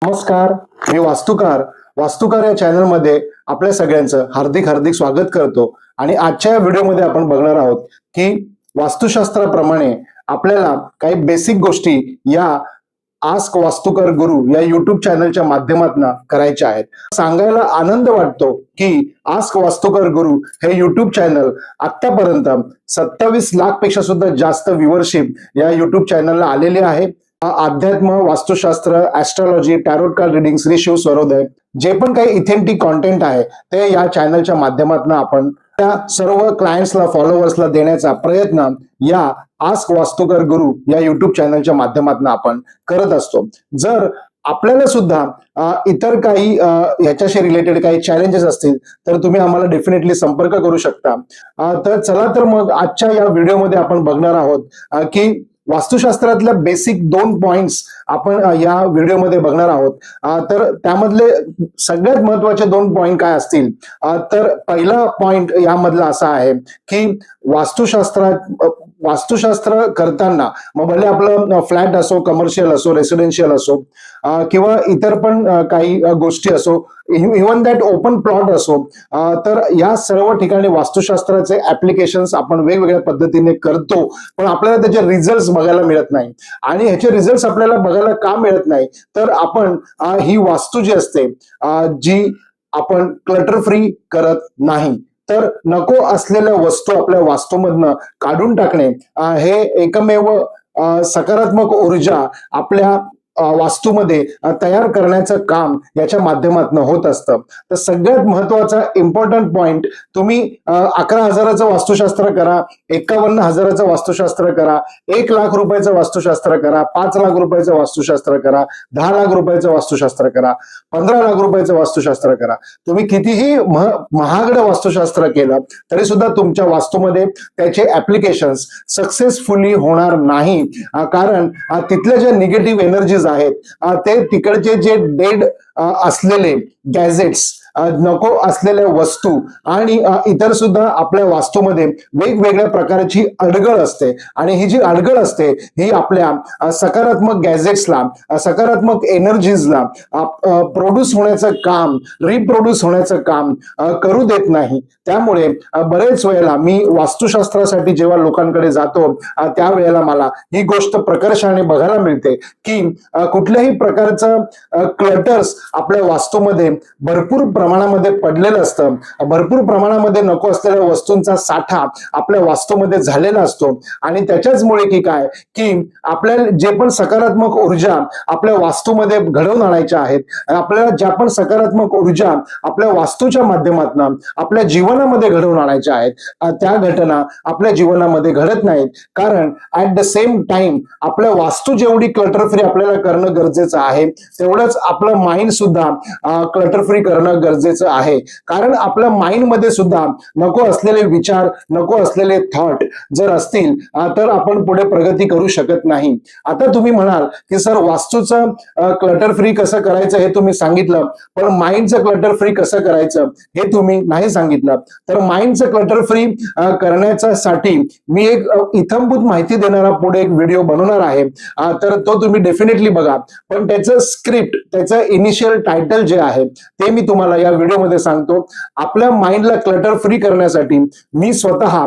नमस्कार, मी वास्तुकार या चॅनलमध्ये आपल्या सगळ्यांचं हार्दिक हार्दिक स्वागत करतो. आणि आजच्या या व्हिडिओमध्ये आपण बघणार आहोत की वास्तुशास्त्राप्रमाणे आपल्याला काही बेसिक गोष्टी या आस्क वास्तुकार गुरु या युट्यूब चॅनलच्या माध्यमातून करायच्या आहेत. सांगायला आनंद वाटतो की आस्क वास्तुकार गुरु हे युट्यूब चॅनल आतापर्यंत 27 लाख पेक्षा सुद्धा जास्त व्ह्यूअरशिप या युट्यूब चॅनलला आलेले आहे. अध्यात्म, वास्तुशास्त्र, astrology, tarot card reading, Shri Shiv Swarodaya जे पण काही इथेंटिक कॉन्टेंट आहे ते या चॅनलच्या माध्यमातून आपण त्या सर्व क्लायंट्सला, फॉलोअर्सला देण्याचा प्रयत्न या आस्क वास्तुकार गुरु या युट्यूब चॅनलच्या माध्यमातून आपण करत असतो. जर आपल्याला सुद्धा इतर काही ह्याच्याशी रिलेटेड काही चॅलेंजेस असतील तर तुम्ही आम्हाला डेफिनेटली संपर्क करू शकता. तर चला तर मग आजच्या या व्हिडिओमध्ये आपण बघणार आहोत की वास्तुशास्त्रातल्या बेसिक 2 पॉइंट्स आपण या व्हिडिओमध्ये बघणार आहोत. तर त्यामधले सगळ्यात महत्वाचे 2 पॉइंट काय असतील तर पहिला पॉइंट यामधला असा आहे की वास्तुशास्त्र करताना मग भले आपलं फ्लॅट असो, कमर्शियल असो, रेसिडेन्शियल असो किंवा इतर पण काही गोष्टी असो, इव्हन दॅट ओपन प्लॉट असो, तर या सर्व ठिकाणी वास्तुशास्त्राचे ऍप्लिकेशन्स आपण वेगवेगळ्या पद्धतीने करतो, पण आपल्याला त्याचे रिझल्ट बघायला मिळत नाही. आणि ह्याचे रिझल्ट आपल्याला बघायला का मिळत नाही तर आपण ही वास्तू जी असते जी आपण क्लटर फ्री करत नाही. तर नको असलेल्या वस्तू आपल्या वास्तूमधनं काढून टाकणे हे एकमेव सकारात्मक ऊर्जा आपल्या वास्तूमध्ये तयार करण्याचं काम याच्या माध्यमातून होत असतं. तर सगळ्यात महत्वाचा इम्पॉर्टंट पॉइंट, तुम्ही 11,000चं वास्तुशास्त्र करा, 51,000चं वास्तुशास्त्र करा, 1 लाख रुपयाचं वास्तुशास्त्र करा, 5 लाख रुपयाचं वास्तुशास्त्र करा, 10 लाख रुपयाचं वास्तुशास्त्र करा, 15 लाख रुपयाचं वास्तुशास्त्र करा. तुम्ही कितीही महागडं वास्तुशास्त्र केलं तरी सुद्धा तुमच्या वास्तूमध्ये त्याचे ऍप्लिकेशन्स सक्सेसफुली होणार नाही. कारण तिथल्या ज्या निगेटिव्ह एनर्जीज आहेत ते तिकडचे जे डेड असलेले गॅजेट्स, नको असलेल्या वस्तू आणि इतर सुद्धा आपल्या वास्तूमध्ये वेगवेगळ्या प्रकारची अडगळ असते. आणि ही जी अडगळ असते ही आपल्या सकारात्मक गॅजेट्सला, सकारात्मक एनर्जीजला प्रोड्यूस होण्याचं काम, रिप्रोड्यूस होण्याचं काम करू देत नाही. त्यामुळे बरेच वेळेला मी वास्तुशास्त्रासाठी जेव्हा लोकांकडे जातो त्यावेळेला मला ही गोष्ट प्रकर्षाने बघायला मिळते की कुठल्याही प्रकारचं क्लटर्स आपल्या वास्तूमध्ये भरपूर प्रमाणामध्ये पडलेलं असतं. भरपूर प्रमाणामध्ये नको असलेल्या वस्तूंचा साठा आपल्या वास्तूमध्ये झालेला असतो. आणि त्याच्याचमुळे की काय की आपल्याला जे पण सकारात्मक ऊर्जा आपल्या वास्तूमध्ये घडवून आणायच्या आहेत, आपल्याला ज्या पण सकारात्मक ऊर्जा आपल्या वास्तूच्या माध्यमातून आपल्या जीवनामध्ये घडवून आणायच्या आहेत त्या घटना आपल्या जीवनामध्ये घडत नाहीत. कारण ऍट द सेम टाइम आपल्या वास्तू जेवढी क्लटर फ्री आपल्याला करणं गरजेचं आहे तेवढंच आपलं माइंड सुद्धा क्लटर फ्री करणं गरजेचं आहे. कारण आपल्या माइंड मध्ये सुद्धा नको असलेले विचार, नको असलेले थॉट जर असतील तर आपण पुढे प्रगती करू शकत नाही. आता तुम्ही म्हणाल की सर वास्तूचं क्लटर फ्री कसं करायचं हे तुम्ही सांगितलं, पण माइंडचं क्लटर फ्री कसं करायचं हे तुम्ही नाही सांगितलं. तर माइंडचं क्लटर फ्री करण्यासाठी मी एक इत्थंभूत माहिती देणारा पुढे एक व्हिडिओ बनवणार आहे. तर तो तुम्ही डेफिनेटली बघा. पण त्याचं स्क्रिप्ट, त्याचं इनिशियल टायटल जे आहे ते मी तुम्हाला या व्हिडिओमध्ये सांगतो. आपल्या माइंडला क्लटर फ्री करण्यासाठी मी स्वतः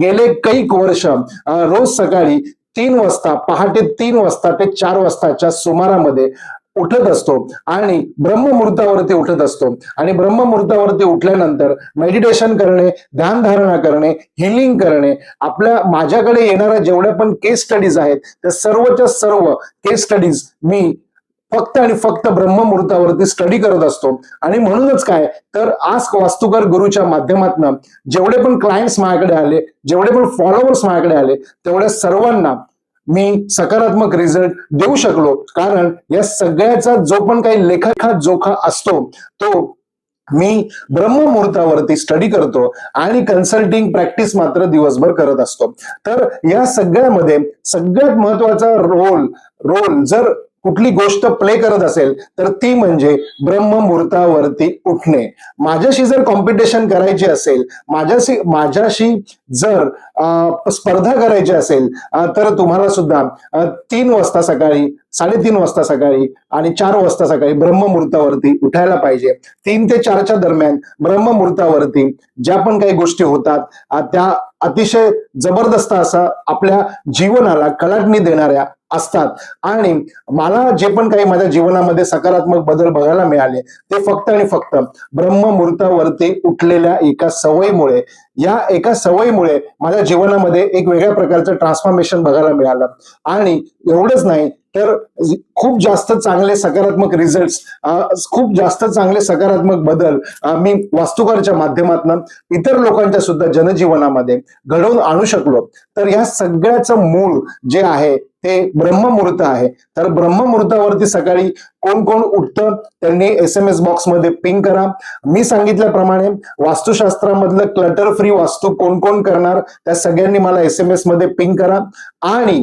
गेले कैक वर्ष रोज सकाळी 3 वाजता, पहाटे 3 वाजता ते 4 वाजताच्या सुमारामध्ये उठत असतो आणि ब्रह्ममुहूर्तावरती उठत असतो. आणि ब्रह्ममुहूर्तावरती उठल्यानंतर मेडिटेशन करणे, ध्यानधारणा करणे, हिलिंग करणे, माझ्याकडे येणाऱ्या जेवढ्या पण केस स्टडीज आहेत त्या सर्वच्या सर्व केस स्टडीज मी फक्त आणि फक्त ब्रह्ममुहूर्तावरती स्टडी करत असतो. आणि म्हणूनच काय तर आस्क वास्तुकार गुरुच्या माध्यमातून जेवढे पण क्लायंट्स माझ्याकडे आले, जेवढे पण फॉलोअर्स माझ्याकडे आले, तेवढ्या सर्वांना मी सकारात्मक रिझल्ट देऊ शकलो. कारण या सगळ्याचा जो पण काही लेखा जोखा असतो तो मी ब्रह्ममुहूर्तावरती स्टडी करतो आणि कन्सल्टिंग प्रॅक्टिस मात्र दिवसभर करत असतो. तर या सगळ्यामध्ये सगळ्यात महत्वाचा रोल जर कुठली गोष्ट प्ले करत असेल तर ती म्हणजे ब्रह्ममुहूर्तावरती उठणे. माझ्याशी जर कॉम्पिटिशन करायची असेल, माझ्याशी जर स्पर्धा करायची असेल, तर तुम्हाला सुद्धा 3 वाजता सकाळी, 3:30 वाजता सकाळी आणि 4 वाजता सकाळी ब्रह्ममुहूर्तावरती उठायला पाहिजे. 3 ते 4च्या दरम्यान ब्रह्ममुहूर्तावरती ज्या पण काही गोष्टी होतात त्या अतिशय जबरदस्त असा आपल्या जीवनाला कलाटणी देणाऱ्या असतात. आणि मला जे पण काही माझ्या जीवनामध्ये सकारात्मक बदल बघायला मिळाले ते फक्त आणि फक्त ब्रह्ममुहूर्तावरती उठलेल्या एका सवयीमुळे. या एका सवयीमुळे माझ्या जीवनामध्ये एक वेगळ्या प्रकारचं ट्रान्सफॉर्मेशन बघायला मिळालं. आणि एवढंच नाही तर खूप जास्त चांगले सकारात्मक रिझल्ट्स, खूप जास्त चांगले सकारात्मक बदल मी वास्तुकारच्या माध्यमातून इतर लोकांच्या सुद्धा जनजीवनामध्ये घडवून आणू शकलो. तर या सगळ्याचं मूळ जे आहे ते ब्रह्ममुहूर्त आहे. तर ब्रह्ममुहूर्तावरती सकाळी कोण कोण उठतं त्यांनी SMS बॉक्समध्ये पिंग करा. मी सांगितल्याप्रमाणे वास्तुशास्त्रामधलं क्लटर फ्री वास्तू कोण कोण करणार त्या सगळ्यांनी मला SMS मध्ये पिंग करा. आणि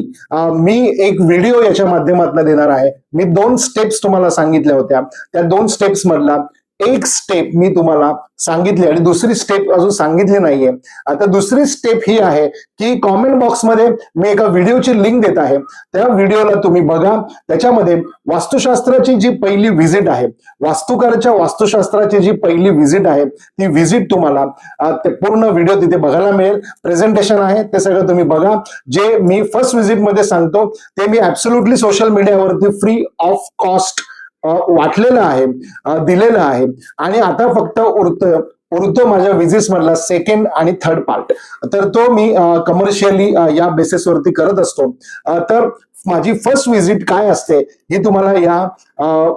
मी एक व्हिडिओ याच्या माध्यमातून देणार आहे. मी 2 स्टेप्स तुम्हाला सांगितल्या होत्या, त्या 2 स्टेप्स मधला एक स्टेप मी तुम्हाला सांगितली आणि दुसरी स्टेप अजून सांगितली नाहीये. आता दुसरी स्टेप ही आहे की कॉमेंट बॉक्समध्ये मी एका व्हिडिओची लिंक देत आहे. त्या व्हिडिओला तुम्ही बघा. त्याच्यामध्ये वास्तुशास्त्राची जी पहिली व्हिजिट आहे, वास्तुकारच्या वास्तुशास्त्राची जी पहिली व्हिजिट आहे ती व्हिजिट तुम्हाला ते पूर्ण व्हिडिओ तिथे बघायला मिळेल. प्रेझेंटेशन आहे ते सगळं तुम्ही बघा. जे मी फर्स्ट व्हिजिट मध्ये सांगतो ते मी ऍब्सोल्युटली सोशल मीडियावरती फ्री ऑफ कॉस्ट वाटलेलं आहे, दिलेलं आहे. आणि आता फक्त उरतो माझ्या विजिट्स मधला 2nd आणि 3rd पार्ट. तर तो मी कमर्शियली या बेसिसवरती करत असतो. तर माझी फर्स्ट व्हिजिट काय असते ही तुम्हाला या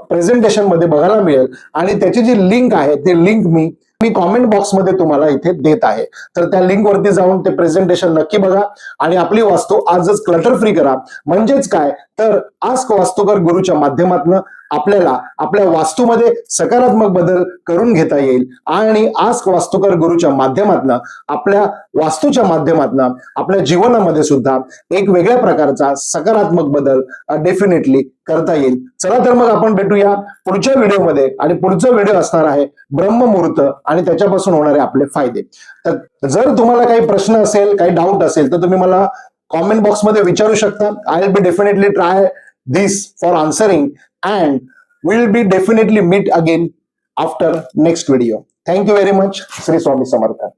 प्रेझेंटेशन मध्ये बघायला मिळेल. आणि त्याची जी लिंक आहे ते लिंक मी कॉमेंट बॉक्समध्ये तुम्हाला इथे देत आहे. तर त्या लिंक वरती जाऊन ते प्रेझेंटेशन नक्की बघा आणि आपली वास्तू आजच क्लटर फ्री करा. म्हणजेच काय तर आस्क वास्तुकार गुरुच्या माध्यमातून आपल्याला आपल्या वास्तूमध्ये सकारात्मक बदल करून घेता येईल. आणि आस्क वास्तुकार गुरुच्या माध्यमातून आपल्या वास्तूच्या माध्यमातून आपल्या जीवनामध्ये सुद्धा एक वेगळ्या प्रकारचा सकारात्मक बदल डेफिनेटली करता येईल. चला तर मग आपण भेटूया पुढच्या व्हिडिओमध्ये. आणि पुढचा व्हिडिओ असणार आहे ब्रह्ममुहूर्त आणि त्याच्यापासून होणारे आपले फायदे. तर जर तुम्हाला काही प्रश्न असेल, काही डाऊट असेल तर तुम्ही मला कॉमेंट बॉक्समध्ये विचारू शकता. I will be definitely try this for answering, and we'll be definitely meet again after next video. Thank you very much. Sri Swami Samartha.